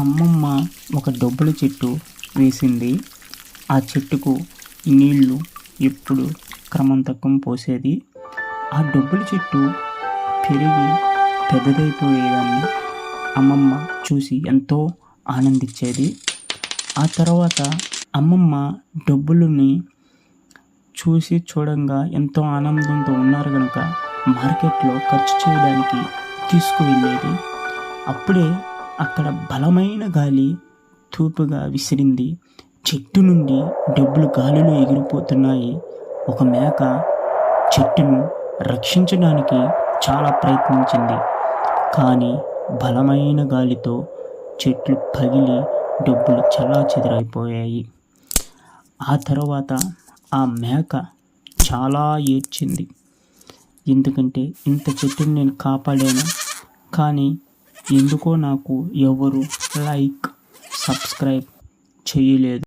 అమ్మమ్మ ఒక డొబ్బల చెట్టు వేసింది. ఆ చెట్టుకు నీళ్లు ఎప్పుడు క్రమం తక్కువ పోసేది. ఆ డొబ్బల చెట్టు పెరిగి పెద్దదైపోయేదాన్ని అమ్మమ్మ చూసి ఎంతో ఆనందించేది. ఆ తర్వాత అమ్మమ్మ డొబ్బులని చూడంగా ఎంతో ఆనందంతో ఉన్నారు కనుక మార్కెట్లో ఖర్చు చేయడానికి తీసుకువెళ్ళేది. అప్పుడే అక్కడ బలమైన గాలి తూపుగా విసిరింది. చెట్టు నుండి డబ్బులు గాలిలో ఎగిరిపోతున్నాయి. ఒక మేక చెట్టును రక్షించడానికి చాలా ప్రయత్నించింది. కానీ బలమైన గాలితో చెట్లు పగిలి డబ్బులు చెల్లాచెదరైపోయాయి. ఆ తర్వాత ఆ మేక చాలా ఏడ్చింది. ఎందుకంటే ఇంత చెట్టుని నేను కాపాడాను, కానీ ఎందుకో నాకు ఎవరు లైక్ సబ్స్క్రైబ్ చేయలేదు.